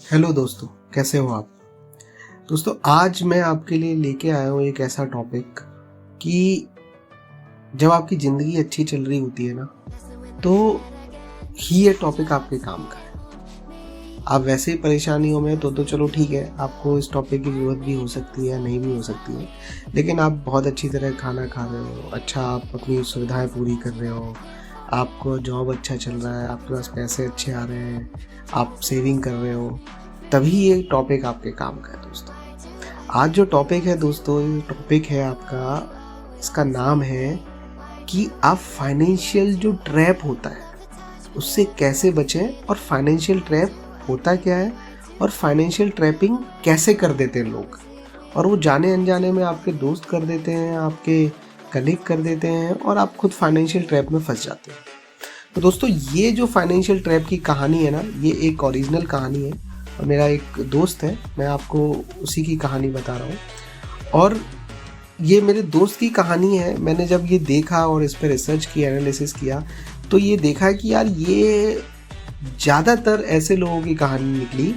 Hello दोस्तों, कैसे हो आप। दोस्तों, आज मैं आपके लिए लेके आया हूँ एक ऐसा टॉपिक कि जब आपकी ज़िंदगी अच्छी चल रही होती है ना, तो ही ये टॉपिक आपके काम का है। आप वैसे ही परेशानियों में तो चलो ठीक है, आपको इस टॉपिक की ज़रूरत भी हो सकती है, नहीं भी हो सकती है। लेकिन आप बहुत अच्छी तरह खाना खा रहे हो, अच्छा आप अपनी सुविधाएं पूरी कर रहे हो, आपको जॉब अच्छा चल रहा है, आपके पास पैसे अच्छे आ रहे हैं, आप सेविंग कर रहे हो, तभी ये टॉपिक आपके काम का है दोस्तों। आज जो टॉपिक है दोस्तों, ये टॉपिक है आपका, इसका नाम है कि आप फाइनेंशियल जो ट्रैप होता है उससे कैसे बचें, और फाइनेंशियल ट्रैप होता क्या है और फाइनेंशियल ट्रैपिंग कैसे कर देते हैं लोग, और वो जाने अनजाने में आपके दोस्त कर देते हैं, आपके कलीग कर देते हैं, और आप खुद फाइनेंशियल ट्रैप में फंस जाते हैं। तो दोस्तों, ये जो फाइनेंशियल ट्रैप की कहानी है ना, ये एक ओरिजिनल कहानी है और मेरा एक दोस्त है, मैं आपको उसी की कहानी बता रहा हूँ। और ये मेरे दोस्त की कहानी है। मैंने जब ये देखा और इस पर रिसर्च किया, एनालिसिस किया, तो ये देखा कि यार ये ज़्यादातर ऐसे लोगों की कहानी निकली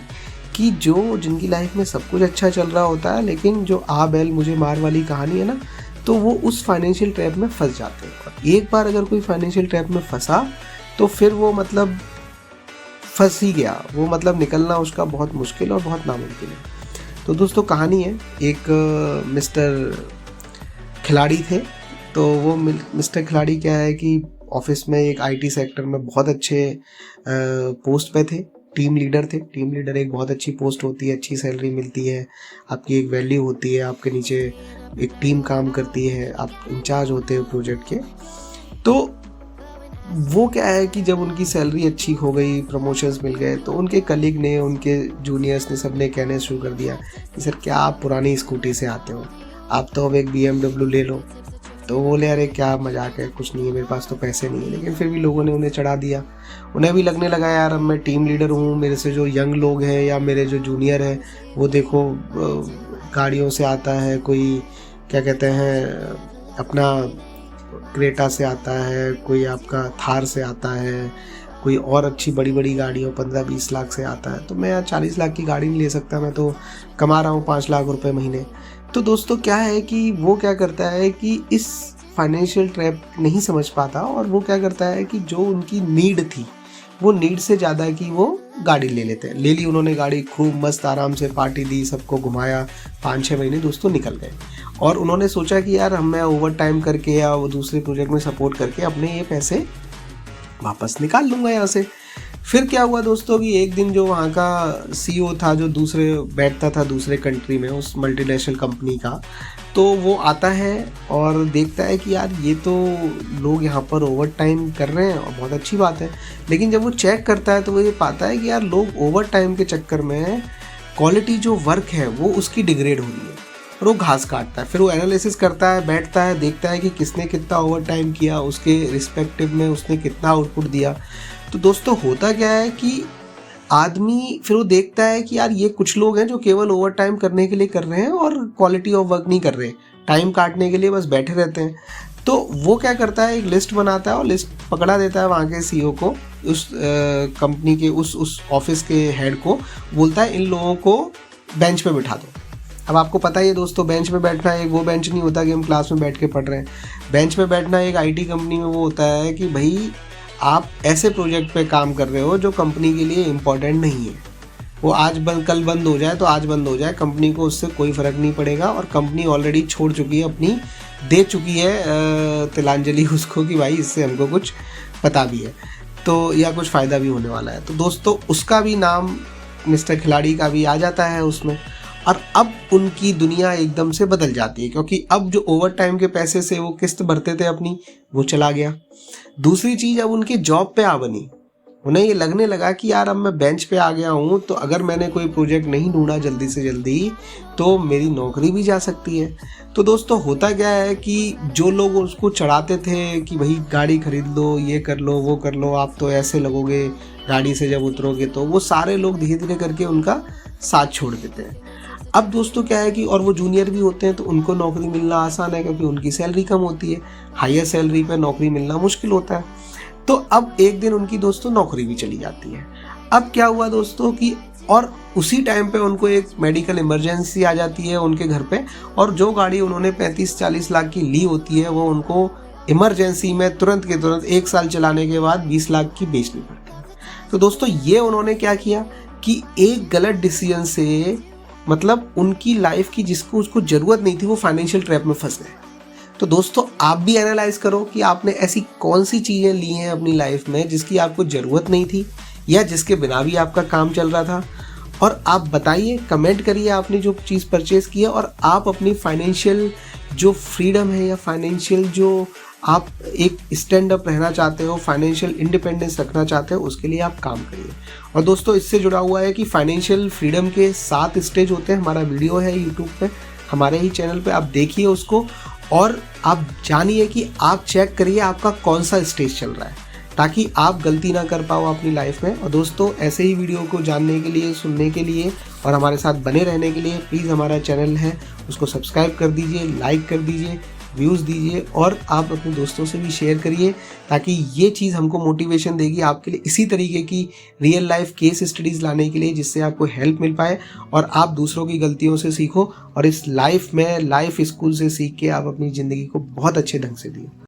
कि जो जिनकी लाइफ में सब कुछ अच्छा चल रहा होता है, लेकिन जो आ बैल मुझे मार वाली कहानी है ना, तो वो उस फाइनेंशियल ट्रैप में फंस जाते हैं। और एक बार अगर कोई फाइनेंशियल ट्रैप में फंसा तो फिर वो मतलब फंस ही गया, वो मतलब निकलना उसका बहुत मुश्किल और बहुत नामुमकिन है। तो दोस्तों, कहानी है, एक मिस्टर खिलाड़ी थे। तो वो मिस्टर खिलाड़ी क्या है कि ऑफिस में एक आईटी सेक्टर में बहुत अच्छे पोस्ट पे थे, टीम लीडर थे। टीम लीडर एक बहुत अच्छी पोस्ट होती है, अच्छी सैलरी मिलती है, आपकी एक वैल्यू होती है, आपके नीचे एक टीम काम करती है, आप इंचार्ज होते हो प्रोजेक्ट के। तो वो क्या है कि जब उनकी सैलरी अच्छी हो गई, प्रमोशंस मिल गए, तो उनके कलीग ने, उनके जूनियर्स ने, सब ने कहने शुरू कर दिया कि सर क्या आप पुरानी स्कूटी से आते हो, आप तो अब एक BMW ले लो। तो वो बोले अरे क्या मजाक है, कुछ नहीं है, मेरे पास तो पैसे नहीं है। लेकिन फिर भी लोगों ने उन्हें चढ़ा दिया। उन्हें भी लगने लगा यार अब मैं टीम लीडर हूँ, मेरे से जो यंग लोग हैं या मेरे जो जूनियर है वो देखो गाड़ियों से आता है, कोई क्या कहते हैं अपना क्रेटा से आता है, कोई आपका थार से आता है, कोई और अच्छी बड़ी बड़ी गाड़ियों 15-20 लाख से आता है। तो मैं यार 40 लाख की गाड़ी नहीं ले सकता, मैं तो कमा रहा हूँ 5 लाख रुपए महीने। तो दोस्तों, क्या है कि वो क्या करता है कि इस फाइनेंशियल ट्रैप नहीं समझ पाता, और वो क्या करता है कि जो उनकी नीड थी, वो नीड से ज़्यादा की वो गाड़ी ले लेते हैं। ले ली उन्होंने गाड़ी, खूब मस्त आराम से पार्टी दी, सबको घुमाया, 5-6 महीने दोस्तों निकल गए। और उन्होंने सोचा कि यार मैं ओवर टाइम करके या वो दूसरे प्रोजेक्ट में सपोर्ट करके अपने ये पैसे वापस निकाल लूँगा यहाँ से। फिर क्या हुआ दोस्तों कि एक दिन जो वहाँ का CEO था, जो दूसरे बैठता था दूसरे कंट्री में, उस मल्टीनेशनल कंपनी का, तो वो आता है और देखता है कि यार ये तो लोग यहाँ पर ओवर टाइम कर रहे हैं और बहुत अच्छी बात है। लेकिन जब वो चेक करता है तो वो ये पाता है कि यार लोग ओवर टाइम के चक्कर में क्वालिटी जो वर्क है वो उसकी डिग्रेड हो रही है, और वो घास काटता है। फिर वो एनालिसिस करता है, बैठता है, देखता है कि किसने कितना ओवर टाइम किया, उसके रिस्पेक्टिव में उसने कितना आउटपुट दिया। तो दोस्तों, होता क्या है कि आदमी फिर वो देखता है कि यार ये कुछ लोग हैं जो केवल ओवर टाइम करने के लिए कर रहे हैं और क्वालिटी ऑफ वर्क नहीं कर रहे, टाइम काटने के लिए बस बैठे रहते हैं। तो वो क्या करता है, एक लिस्ट बनाता है और लिस्ट पकड़ा देता है वहाँ के CEO को, उस कंपनी के उस ऑफिस के हेड को, बोलता है इन लोगों को बेंच पे बिठा दो। अब आपको पता ही है दोस्तों, बेंच पे बैठना एक वो बेंच नहीं होता कि हम क्लास में बैठ के पढ़ रहे हैं। बेंच पे बैठना एक IT कंपनी में वो होता है कि भाई आप ऐसे प्रोजेक्ट पे काम कर रहे हो जो कंपनी के लिए इम्पोर्टेंट नहीं है। वो आज बंद, कल बंद हो जाए तो आज बंद हो जाए, कंपनी को उससे कोई फ़र्क नहीं पड़ेगा, और कंपनी ऑलरेडी छोड़ चुकी है, अपनी दे चुकी है तिलांजलि उसको कि भाई इससे हमको कुछ पता भी है तो, या कुछ फ़ायदा भी होने वाला है। तो दोस्तों, उसका भी नाम मिस्टर खिलाड़ी का भी आ जाता है उसमें। और अब उनकी दुनिया एकदम से बदल जाती है, क्योंकि अब जो ओवर टाइम के पैसे से वो किस्त भरते थे अपनी, वो चला गया। दूसरी चीज़, अब उनकी जॉब पे आ बनी। उन्हें ये लगने लगा कि यार अब मैं बेंच पे आ गया हूँ, तो अगर मैंने कोई प्रोजेक्ट नहीं ढूंढा जल्दी से जल्दी तो मेरी नौकरी भी जा सकती है। तो दोस्तों, होता क्या है कि जो लोग उसको चढ़ाते थे कि भाई गाड़ी खरीद लो, ये कर लो, वो कर लो, आप तो ऐसे लगोगे गाड़ी से जब उतरोगे, तो वो सारे लोग धीरे धीरे करके उनका साथ छोड़ देते हैं। अब दोस्तों क्या है कि, और वो जूनियर भी होते हैं तो उनको नौकरी मिलना आसान है, क्योंकि उनकी सैलरी कम होती है, हायर सैलरी पे नौकरी मिलना मुश्किल होता है। तो अब एक दिन उनकी दोस्तों नौकरी भी चली जाती है। अब क्या हुआ दोस्तों कि और उसी टाइम पे उनको एक मेडिकल इमरजेंसी आ जाती है उनके घर पे, और जो गाड़ी उन्होंने 35-40 लाख की ली होती है वो उनको इमरजेंसी में तुरंत के तुरंत 1 साल चलाने के बाद 20 लाख की बेचनी पड़ती है। तो दोस्तों ये उन्होंने क्या किया कि एक गलत डिसीजन से मतलब उनकी लाइफ की जिसको उसको ज़रूरत नहीं थी वो फाइनेंशियल ट्रैप में फंस गए। तो दोस्तों आप भी एनालाइज करो कि आपने ऐसी कौन सी चीज़ें ली हैं अपनी लाइफ में जिसकी आपको ज़रूरत नहीं थी या जिसके बिना भी आपका काम चल रहा था, और आप बताइए, कमेंट करिए आपने जो चीज़ परचेज़ की है, और आप अपनी फाइनेंशियल जो फ्रीडम है या फाइनेंशियल जो आप एक स्टैंड अप रहना चाहते हो, फाइनेंशियल इंडिपेंडेंस रखना चाहते हो, उसके लिए आप काम करिए। और दोस्तों इससे जुड़ा हुआ है कि फाइनेंशियल फ्रीडम के 7 स्टेज होते हैं। हमारा वीडियो है यूट्यूब पे, हमारे ही चैनल पे, आप देखिए उसको और आप जानिए कि आप चेक करिए आपका कौन सा स्टेज चल रहा है, ताकि आप गलती ना कर पाओ अपनी लाइफ में। और दोस्तों ऐसे ही वीडियो को जानने के लिए, सुनने के लिए और हमारे साथ बने रहने के लिए प्लीज़ हमारा चैनल है उसको सब्सक्राइब कर दीजिए, लाइक कर दीजिए, व्यूज़ दीजिए, और आप अपने दोस्तों से भी शेयर करिए, ताकि ये चीज़ हमको मोटिवेशन देगी आपके लिए इसी तरीके की रियल लाइफ केस स्टडीज़ लाने के लिए, जिससे आपको हेल्प मिल पाए और आप दूसरों की गलतियों से सीखो और इस लाइफ में लाइफ स्कूल से सीख के आप अपनी ज़िंदगी को बहुत अच्छे ढंग से जिए।